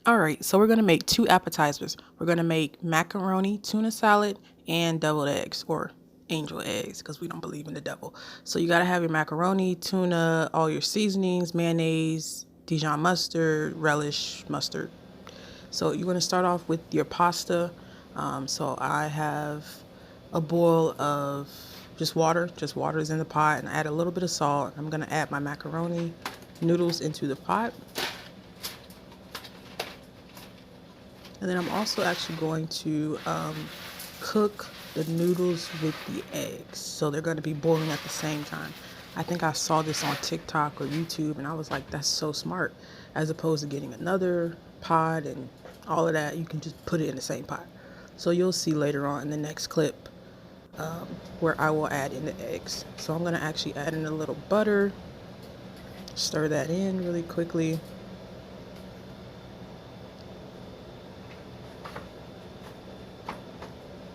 All right, so we're gonna make two appetizers. We're gonna make macaroni, tuna salad, and deviled eggs, or angel eggs, because we don't believe in the devil. So you gotta have your macaroni, tuna, all your seasonings, mayonnaise, Dijon mustard, relish mustard. So you're gonna start off with your pasta. So I have a boil of just water. Just water is in the pot, and I add a little bit of salt. I'm gonna add my macaroni noodles into the pot. And then I'm also actually going to cook the noodles with the eggs. So they're going to be boiling at the same time. I think I saw this on TikTok or YouTube, and I was like, that's so smart. As opposed to getting another pot and all of that, you can just put it in the same pot. So you'll see later on in the next clip where I will add in the eggs. So I'm going to actually add in a little butter, stir that in really quickly.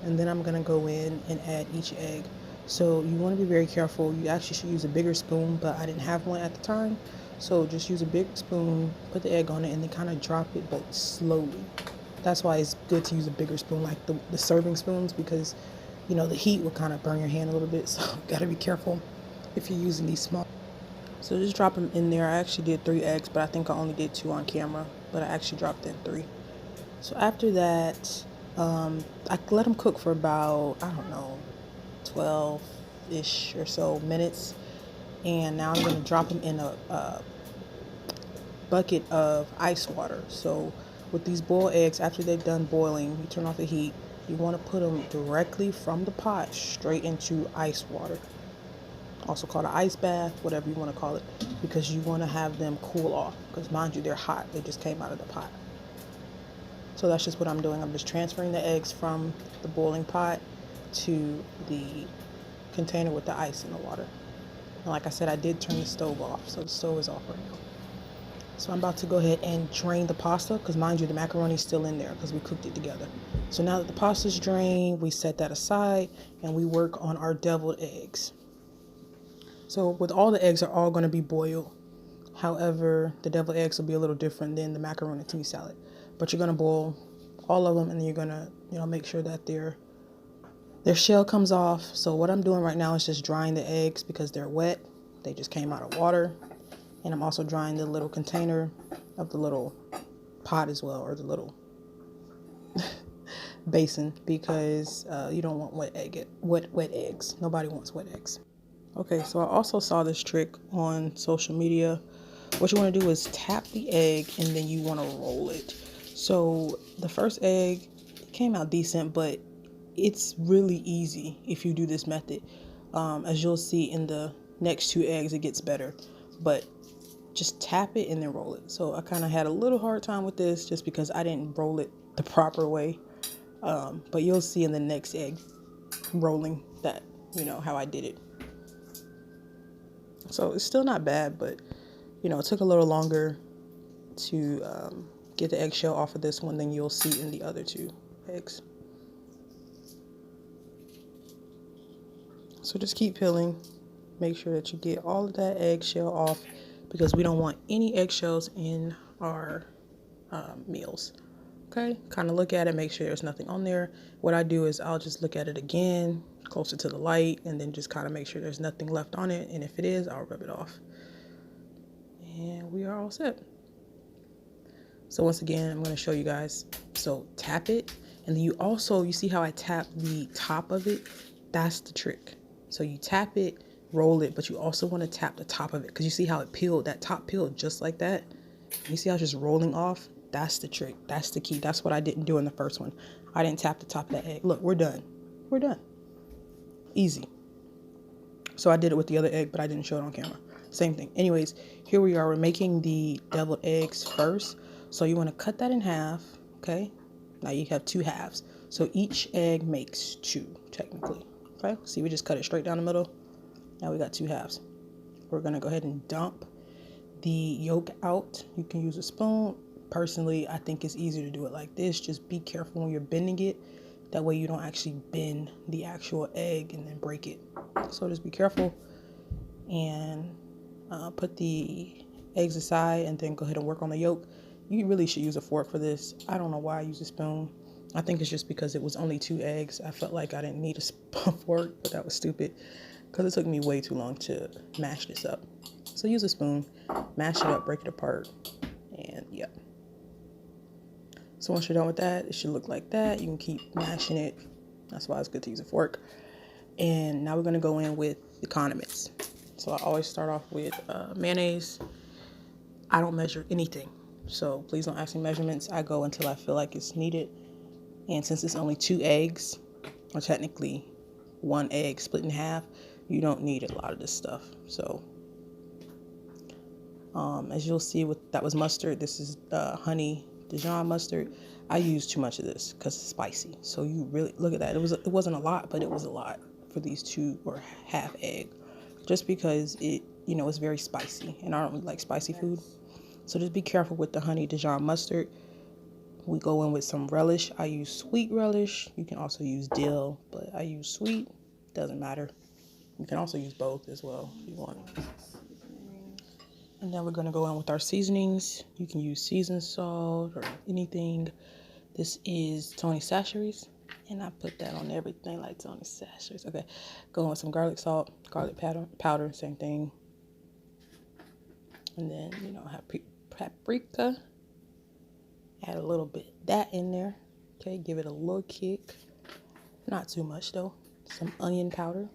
And then I'm gonna go in and add each egg. So you want to be very careful. You actually should use a bigger spoon, but I didn't have one at the time. So just use a big spoon, put the egg on it, and then kind of drop it, but slowly. That's why it's good to use a bigger spoon, like the serving spoons, because you know the heat will kind of burn your hand a little bit. So you gotta be careful if you're using these small. So just drop them in there. I actually did 3 eggs, but I think I only did 2 on camera, but I actually dropped in 3. So after that, I let them cook for about, I don't know, 12-ish or so minutes. And now I'm going to drop them in a bucket of ice water. So with these boiled eggs, after they've done boiling, you turn off the heat. You want to put them directly from the pot straight into ice water. Also called an ice bath, whatever you want to call it, because you want to have them cool off. Because mind you, they're hot. They just came out of the pot. So that's just what I'm doing. I'm just transferring the eggs from the boiling pot to the container with the ice in the water. And like I said, I did turn the stove off, so the stove is off right now. So I'm about to go ahead and drain the pasta, because mind you, the macaroni is still in there because we cooked it together. So now that the pasta's drained, we set that aside and we work on our deviled eggs. So with all the eggs are all going to be boiled. However, the deviled eggs will be a little different than the macaroni and cheese salad. But you're gonna boil all of them, and then you're gonna, make sure that their shell comes off. So what I'm doing right now is just drying the eggs because they're wet. They just came out of water. And I'm also drying the little container of the little pot as well, or the little basin, because you don't want wet eggs. Nobody wants wet eggs. Okay, so I also saw this trick on social media. What you want to do is tap the egg and then you want to roll it. So the first egg came out decent, but it's really easy if you do this method. As you'll see in the next 2 eggs, it gets better. But just tap it and then roll it. So I kind of had a little hard time with this just because I didn't roll it the proper way. But you'll see in the next egg rolling that, how I did it. So it's still not bad, but it took a little longer to get the eggshell off of this one than you'll see in the other 2 eggs. So just keep peeling. Make sure that you get all of that eggshell off, because we don't want any eggshells in our meals. Okay, kind of look at it, make sure there's nothing on there. What I do is I'll just look at it again, closer to the light, and then just kind of make sure there's nothing left on it. And if it is, I'll rub it off. And we are all set. So once again, I'm going to show you guys. So tap it, and then you see how I tap the top of it? That's the trick. So you tap it, roll it, but you also want to tap the top of it, because you see how it peeled, that top peeled just like that. You see how it's just rolling off? That's the trick. That's the key. That's what I didn't do in the first one. I didn't tap the top of that egg. Look, we're done. We're done. Easy. So I did it with the other egg, but I didn't show it on camera. Same thing. Anyways, here we are. We're making the deviled eggs first. So you want to cut that in half. Okay. Now you have 2 halves. So each egg makes 2, technically. Okay. See, we just cut it straight down the middle. Now we got 2 halves. We're going to go ahead and dump the yolk out. You can use a spoon. Personally, I think it's easier to do it like this. Just be careful when you're bending it. That way you don't actually bend the actual egg and then break it. So just be careful and put the eggs aside, and then go ahead and work on the yolk. You really should use a fork for this. I don't know why I use a spoon. I think it's just because it was only 2 eggs. I felt like I didn't need a fork, but that was stupid because it took me way too long to mash this up. So use a spoon, mash it up, break it apart, and yeah. So once you're done with that, it should look like that. You can keep mashing it. That's why it's good to use a fork. And now we're gonna go in with the condiments. So I always start off with mayonnaise. I don't measure anything, so please don't ask me measurements. I go until I feel like it's needed. And since it's only 2 eggs, or technically 1 egg split in half, you don't need a lot of this stuff. So as you'll see, that was mustard. This is honey Dijon mustard. I use too much of this because it's spicy. So you really look at that. It wasn't a lot, but it was a lot for these 2 or half egg, just because it's very spicy, and I don't really like spicy food. So just be careful with the honey Dijon mustard. We go in with some relish. I use sweet relish. You can also use dill, but I use sweet. Doesn't matter. You can also use both as well if you want. And then we're going to go in with our seasonings. You can use seasoned salt or anything. This is Tony Chachere's, and I put that on everything like Tony Chachere's. Okay, go in with some garlic salt, garlic powder, same thing. And then, have paprika. Add a little bit of that in there. Okay, give it a little kick. Not too much though. Some onion powder.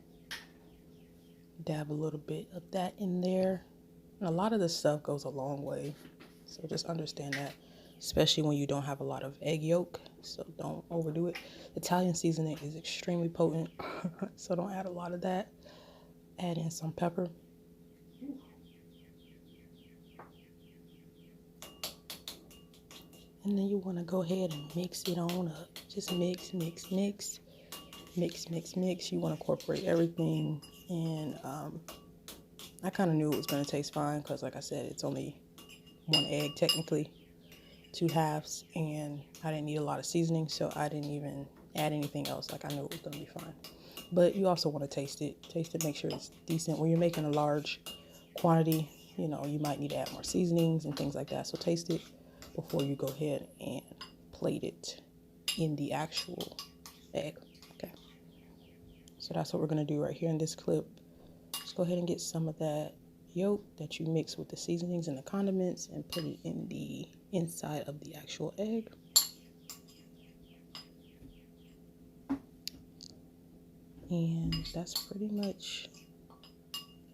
Dab a little bit of that in there. And a lot of this stuff goes a long way. So just understand that, especially when you don't have a lot of egg yolk. So don't overdo it. Italian seasoning is extremely potent. So don't add a lot of that. Add in some pepper. And then you want to go ahead and mix it on up. Just mix, mix, mix. Mix, mix, mix. You want to incorporate everything. And I kind of knew it was going to taste fine because, like I said, it's only 1 egg technically, 2 halves. And I didn't need a lot of seasoning, so I didn't even add anything else. Like, I knew it was going to be fine. But you also want to taste it. Taste it, make sure it's decent. When you're making a large quantity, you might need to add more seasonings and things like that. So taste it before you go ahead and plate it in the actual egg. Okay, so that's what we're going to do right here in this clip. Just go ahead and get some of that yolk that you mix with the seasonings and the condiments and put it in the inside of the actual egg. And that's pretty much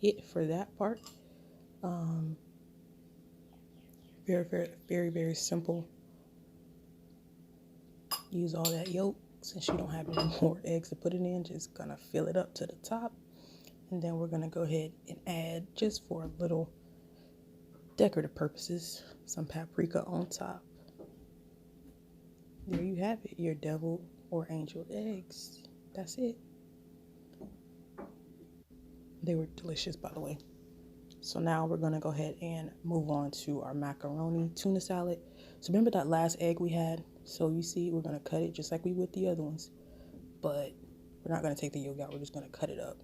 it for that part. Very, very, very, very simple. Use all that yolk. Since you don't have any more eggs to put it in, just gonna fill it up to the top. And then we're gonna go ahead and add, just for a little decorative purposes, some paprika on top. There you have it, your deviled or angeled eggs. That's it. They were delicious, by the way. So now we're gonna go ahead and move on to our macaroni tuna salad. So remember that last egg we had? So you see, we're gonna cut it just like we would the other ones, but we're not gonna take the yolk out. We're just gonna cut it up.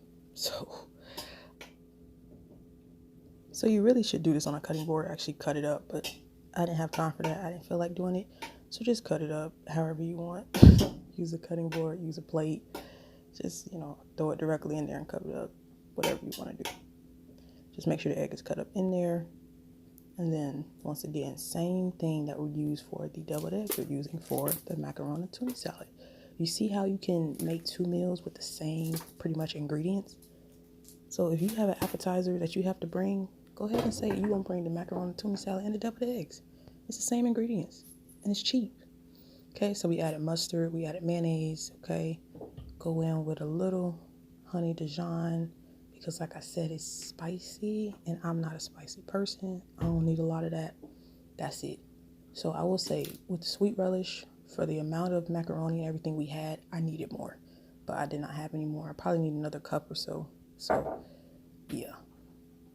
So you really should do this on a cutting board, actually cut it up, but I didn't have time for that. I didn't feel like doing it. So just cut it up however you want. Use a cutting board, use a plate. Just, throw it directly in there and cut it up, whatever you want to do. Just make sure the egg is cut up in there. And then, once again, same thing that we use for the deviled eggs, we're using for the macaroni tuna salad. You see how you can make 2 meals with the same pretty much ingredients? So if you have an appetizer that you have to bring, go ahead and say you want to bring the macaroni tuna salad and the deviled eggs. It's the same ingredients, and it's cheap. Okay, so we added mustard, we added mayonnaise, okay? Go in with a little honey Dijon, because like I said, it's spicy, and I'm not a spicy person. I don't need a lot of that. That's it. So I will say, with the sweet relish, for the amount of macaroni and everything we had, I needed more. But I did not have any more. I probably need another cup or so. So, yeah.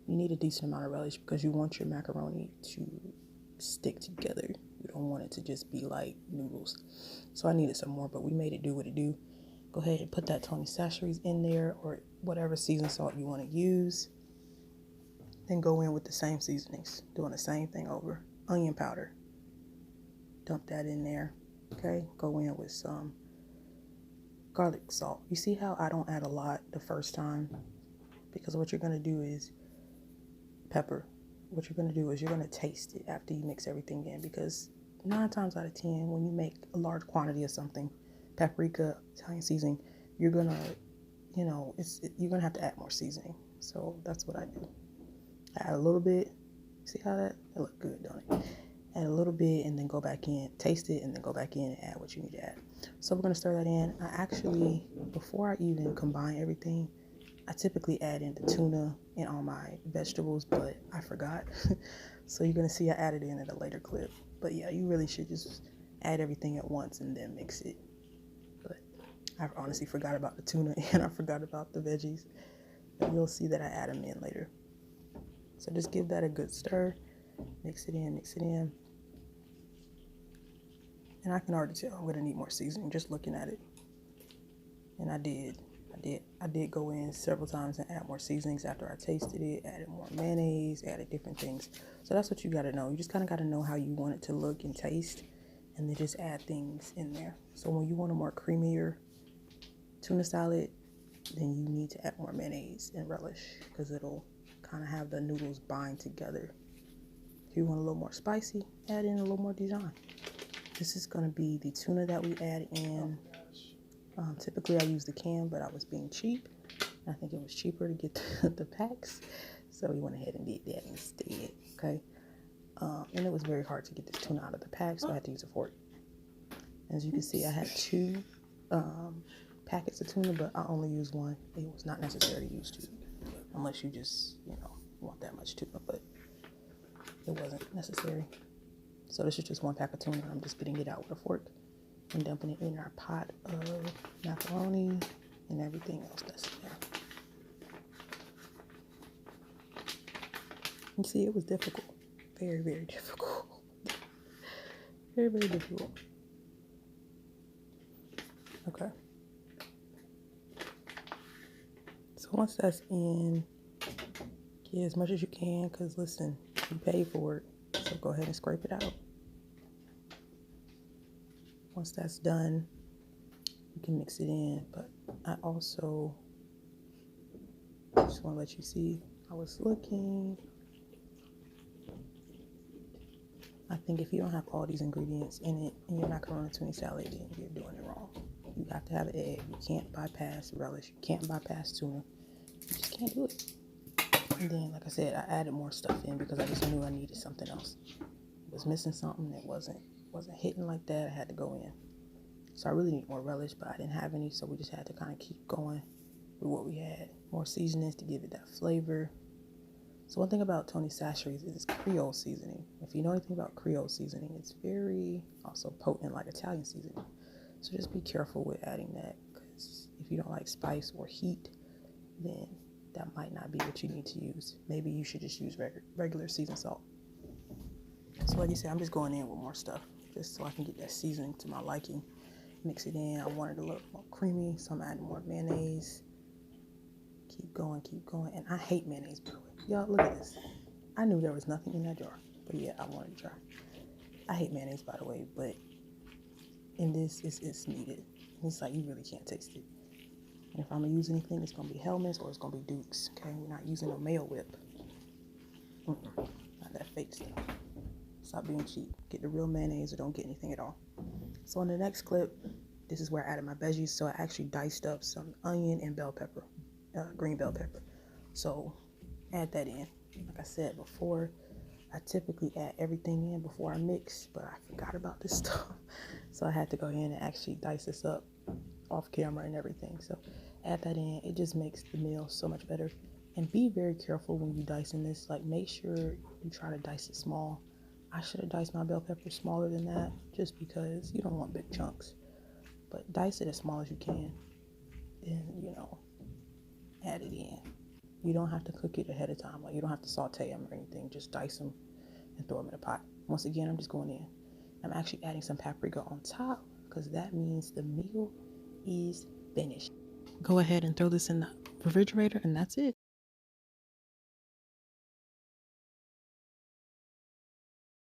You need a decent amount of relish because you want your macaroni to stick together. You don't want it to just be like noodles. So I needed some more, but we made it do what it do. Go ahead and put that Tony Chachere's in there, or whatever seasoned salt you want to use. Then go in with the same seasonings, doing the same thing over. Onion powder, dump that in there. Okay, go in with some garlic salt. You see how I don't add a lot the first time? Because what you're going to do is pepper. What you're going to do is you're going to taste it after you mix everything in, because 9 times out of 10, when you make a large quantity of something, paprika, Italian seasoning, you're going to, you're going to have to add more seasoning. So that's what I do. I add a little bit. See how it look good, don't it? Add a little bit and then go back in, taste it, and then go back in and add what you need to add. So we're going to stir that in. I actually, before I even combine everything, I typically add in the tuna and all my vegetables, but I forgot. So you're going to see I added in at a later clip. But yeah, you really should just add everything at once and then mix it. But I honestly forgot about the tuna and I forgot about the veggies. But you'll see that I add them in later. So just give that a good stir. Mix it in, mix it in. And I can already tell I'm gonna need more seasoning just looking at it. And I did go in several times and add more seasonings after I tasted it, added more mayonnaise, added different things. So that's what you gotta know. You just kinda gotta know how you want it to look and taste, and then just add things in there. So when you want a more creamier tuna salad, then you need to add more mayonnaise and relish, because it'll kind of have the noodles bind together. If you want a little more spicy, add in a little more Dijon. This is going to be the tuna that we add in. Typically I use the can, but I was being cheap. I think it was cheaper to get the packs, so we went ahead and did that instead. Okay, and it was very hard to get this tuna out of the pack, so I had to use a fork. As you can see, I had 2 packets of tuna, but I only used 1. It was not necessary to use 2 unless you just want that much tuna, but it wasn't necessary. So this is just 1 pack of tuna. I'm just spitting it out with a fork and dumping it in our pot of macaroni and everything else that's in there. You see, it was difficult. Very, very difficult. Very, very difficult. Okay. So once that's in, get as much as you can, because listen, you paid for it. So go ahead and scrape it out. Once that's done, you can mix it in. But I also just want to let you see, I was looking. I think if you don't have all these ingredients in it in your macaroni tuna salad, then you're doing it wrong. You have to have an egg. You can't bypass relish. You can't bypass tuna. You just can't do it. And then, like I said, I added more stuff in because I just knew I needed something else. I was missing something that wasn't hitting like that. I had to go in. So I really need more relish, but I didn't have any, so we just had to kind of keep going with what we had. More seasonings to give it that flavor. So one thing about Tony Chachere's is it's Creole seasoning. If you know anything about Creole seasoning, it's very also potent like Italian seasoning. So just be careful with adding that, because if you don't like spice or heat, then that might not be what you need to use. Maybe you should just use regular seasoned salt. So like you said, I'm just going in with more stuff just so I can get that seasoning to my liking. Mix it in. I want it a little more creamy, so I'm adding more mayonnaise. Keep going. And I hate mayonnaise, by the way. Y'all, look at this. I knew there was nothing in that jar, but yeah, I wanted to try. I hate mayonnaise, by the way, but in this, it's needed. It's like you really can't taste it. And if I'm going to use anything, it's going to be Hellmann's or it's going to be Duke's, okay? We're not using no Mayo Whip. Not that fake stuff. Stop being cheap. Get the real mayonnaise or don't get anything at all. So in the next clip, this is where I added my veggies. So I actually diced up some onion and bell pepper, green bell pepper. So add that in. Like I said before, I typically add everything in before I mix, but I forgot about this stuff. So I had to go in and actually dice this up off camera and everything. So add that in. It just makes the meal so much better. And be very careful when you dicing this. Like, make sure you try to dice it small. I should have diced my bell pepper smaller than that, just because you don't want big chunks. But dice it as small as you can. And, add it in. You don't have to cook it ahead of time. Like, you don't have to saute them or anything. Just dice them and throw them in a pot. Once again, I'm just going in. I'm actually adding some paprika on top, because that means the meal is finished. Go ahead and throw this in the refrigerator, and that's it.